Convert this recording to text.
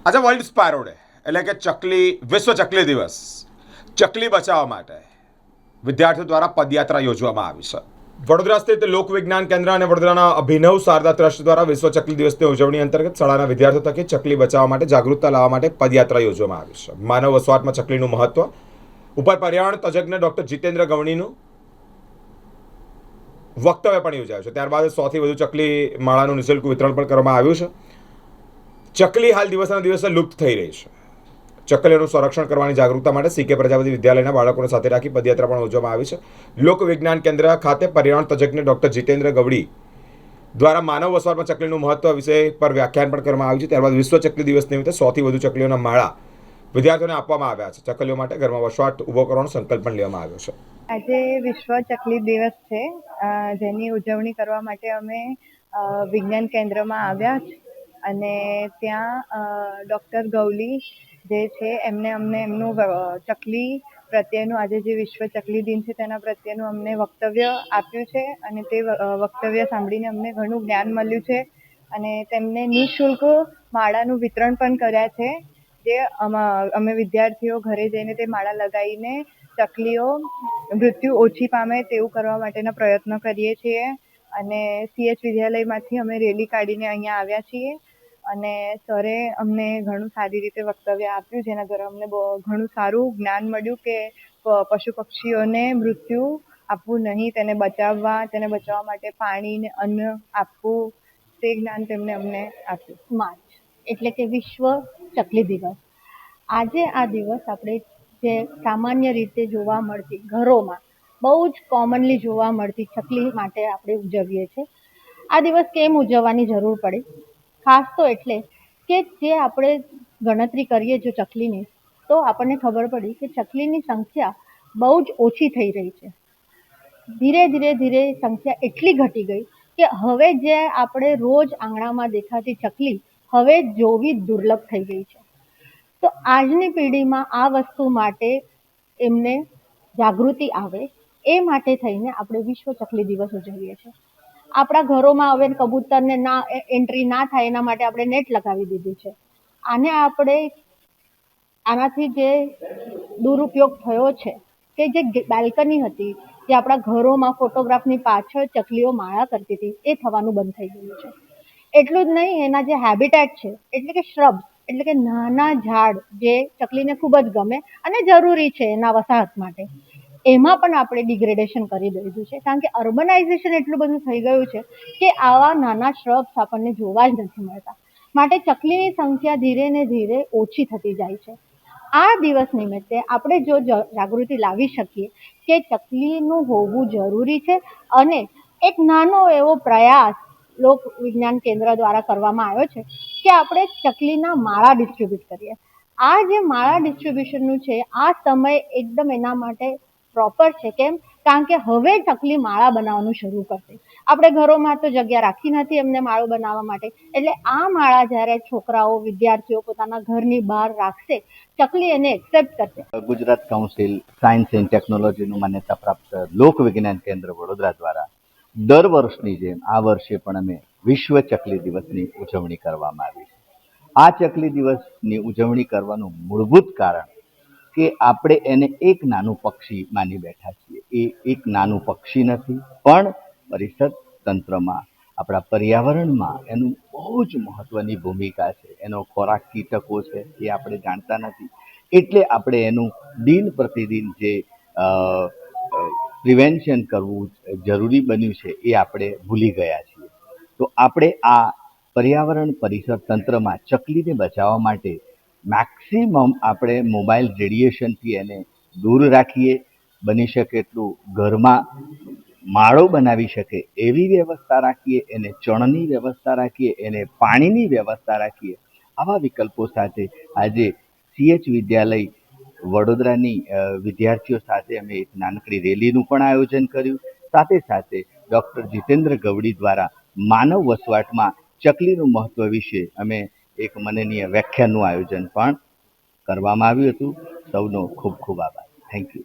આજે world સ્પારો day એટલે કે વિશ્વ ચકલી દિવસ. ચકલી બચાવવા માટે વિદ્યાર્થીઓ દ્વારા પદયાત્રા યોજવામાં આવી છે. વડોદરા સ્થિત લોક વિજ્ઞાન કેન્દ્ર અને વડોદરાના અભિનવ શારદા ટ્રસ્ટ દ્વારા વિશ્વ ચકલી દિવસની ઉજવણી અંતર્ગત શાળાના વિદ્યાર્થીઓ થકી ચકલી બચાવવા માટે જાગૃતતા લાવવા માટે પદયાત્રા યોજવામાં આવી છે. માનવ વસવાટમાં ચકલીનું મહત્વ ઉપર પર્યાવરણ તજજ્ઞ ડોક્ટર જીતેન્દ્ર ગવણીનું વક્તવ્ય પણ યોજાયું છે. ત્યારબાદ 100થી વધુ ચકલી માળાનું નિઃશુલ્ક વિતરણ પણ કરવામાં આવ્યું છે. ચકલી હાલ દિવસના દિવસે લુપ્ત થઈ રહી છે. ચકલીઓનું સંરક્ષણ કરવાની જાગૃતતા માટે CK પ્રજાપતિ વિદ્યાલયના બાળકોને સાથે રાખી પદયાત્રા પણ યોજવામાં આવી છે. લોક વિજ્ઞાન કેન્દ્ર ખાતે પર્યાવરણ તજજ્ઞ ડોક્ટર જીતેન્દ્ર ગવડી દ્વારા માનવ વસવાટમાં ચકલીનું મહત્વ વિષય પર વ્યાખ્યાન પણ કરવામાં આવ્યું છે. ત્યારબાદ વિશ્વ ચકલી દિવસ નિમિત્તે 100થી વધુ ચકલીઓના માળા વિદ્યાર્થીઓને આપવામાં આવ્યા છે. ચકલીઓ માટે ઘરમાં વસવાટ ઊભો કરવાનો સંકલ્પ પણ લેવામાં આવ્યો છે. આજે વિશ્વ ચકલી દિવસ છે, જેની ઉજવણી કરવા માટે અમે વિજ્ઞાન કેન્દ્રમાં આવ્યા છે અને ત્યાં ડૉક્ટર ગવલી જે છે અમને એમનું ચકલી પ્રત્યેનું આજે જે વિશ્વ ચકલી દિન છે તેના પ્રત્યેનું અમને વક્તવ્ય આપ્યું છે અને તે વક્તવ્ય સાંભળીને અમને ઘણું જ્ઞાન મળ્યું છે અને તેમને નિઃશુલ્ક માળાનું વિતરણ પણ કર્યા છે. જે અમે વિદ્યાર્થીઓ ઘરે જઈને તે માળા લગાવીને ચકલીઓ મૃત્યુ ઓછી પામે તેવું કરવા માટેના પ્રયત્નો કરીએ છીએ અને CH વિદ્યાલયમાંથી અમે રેલી કાઢીને અહીંયા આવ્યા છીએ અને સરે અમને ઘણું સારી રીતે વક્તવ્ય આપ્યું, જેના દ્વારા અમને ઘણું સારું જ્ઞાન મળ્યું કે પશુ પક્ષીઓને મૃત્યુ આપવું નહીં, તેને બચાવવા માટે પાણી ને અન્ન આપવું, તે જ્ઞાન તેમણે અમને આપ્યું. માર્ચ એટલે કે વિશ્વ ચકલી દિવસ. આજે આ દિવસ આપણે જે સામાન્ય રીતે જોવા મળતી ઘરોમાં બહુ જ કોમનલી જોવા મળતી ચકલી માટે આપણે ઉજવીએ છીએ. આ દિવસ કેમ ઉજવવાની જરૂર પડી? ખાસ તો એટલે કે જે આપણે ગણતરી કરીએ જો ચકલીની, તો આપણને ખબર પડી કે ચકલીની સંખ્યા બહુ જ ઓછી થઈ રહી છે. ધીરે સંખ્યા એટલી ઘટી ગઈ કે હવે જે આપણે રોજ આંગણામાં દેખાતી ચકલી હવે જોવી દુર્લભ થઈ ગઈ છે. તો આજની પેઢીમાં આ વસ્તુ માટે એમને જાગૃતિ આવે એ માટે થઈને આપણે વિશ્વ ચકલી દિવસ ઉજવીએ છીએ. આપણા ઘરોમાં હવે કબૂતરને એન્ટ્રી ના થાય એના માટે આપણે નેટ લગાવી દીધી છે. આનાથી જે દુરુપયોગ થયો છે કે જે બાલ્કની હતી, જે આપણા ઘરોમાં ફોટોગ્રાફની પાછળ ચકલીઓ માળા કરતી હતી, એ થવાનું બંધ થઈ ગયું છે. એટલું જ નહીં, એના જે હેબિટેટ છે એટલે કે શ્રબ્સ એટલે કે નાના ઝાડ જે ચકલીને ખૂબ જ ગમે અને જરૂરી છે એના વસાહત માટે, એમાં પણ આપણે ડિગ્રેડેશન કરી દીધું છે. કારણ કે અર્બનાઇઝેશન એટલું બધું થઈ ગયું છે કે આવા નાના શ્રબ્સ આપણને જોવા જ નથી મળતા. માટે ચકલીની સંખ્યા ધીરે ને ધીરે ઓછી થતી જાય છે. આ દિવસ નિમિત્તે આપણે જો જાગૃતિ લાવી શકીએ કે ચકલીનું હોવું જરૂરી છે અને એક નાનો એવો પ્રયાસ લોક વિજ્ઞાન કેન્દ્ર દ્વારા કરવામાં આવ્યો છે કે આપણે ચકલીના માળા ડિસ્ટ્રીબ્યુટ કરીએ. આ જે માળા ડિસ્ટ્રીબ્યુશનનું છે, આ સમય એકદમ એના માટે પ્રોપર છે. કેમ? કારણ કે હવે ચકલી માળા બનાવવાનું શરૂ કરશે. આપણે ઘરોમાં તો જગ્યા રાખી નથી એમને માળો બનાવવા માટે, એટલે આ માળા જ્યારે છોકરાઓ વિદ્યાર્થીઓ પોતાના ઘરની બહાર રાખશે, ચકલી એને એક્સેપ્ટ કરશે. ગુજરાત કાઉન્સિલ સાયન્સ એન્ડ ટેકનોલોજીનું માન્યતા પ્રાપ્ત લોક વિજ્ઞાન કેન્દ્ર વડોદરા દ્વારા દર વર્ષની જેમ આ વર્ષે પણ અમે વિશ્વ ચકલી દિવસની ઉજવણી કરવામાં આવી છે. આ ચકલી દિવસની ઉજવણી કરવાનું મૂળભૂત કારણ કે આપણે એને એક નાનું પક્ષી માની બેઠા છીએ. એ એક નાનું પક્ષી નથી, પણ પરિસર તંત્રમાં, આપણા પર્યાવરણમાં એનું બહુ જ મહત્વની ભૂમિકા છે. એનો ખોરાક કીટકો છે એ આપણે જાણતા નથી, એટલે આપણે એનું દિન પ્રતિદિન જે પ્રિવેન્શન કરવું જરૂરી બન્યું છે એ આપણે ભૂલી ગયા છીએ. તો આપણે આ પર્યાવરણ પરિસર તંત્રમાં ચકલીને બચાવવા માટે મેક્સિમમ આપણે મોબાઈલ રેડિયેશનથી એને દૂર રાખીએ, બની શકે એટલું ઘરમાં માળો બનાવી શકે એવી વ્યવસ્થા રાખીએ, એને ચણની વ્યવસ્થા રાખીએ, એને પાણીની વ્યવસ્થા રાખીએ. આવા વિકલ્પો સાથે આજે CH વિદ્યાલય વડોદરાની વિદ્યાર્થીઓ સાથે અમે એક નાનકડી રેલીનું પણ આયોજન કર્યું. સાથે સાથે ડૉક્ટર જીતેન્દ્ર ગવડી દ્વારા માનવ વસવાટમાં ચકલીનું મહત્વ વિશે અમે એક માનનીય વ્યાખ્યાનનું આયોજન પણ કરવામાં આવ્યું હતું. સૌનો ખૂબ ખૂબ આભાર. Thank you.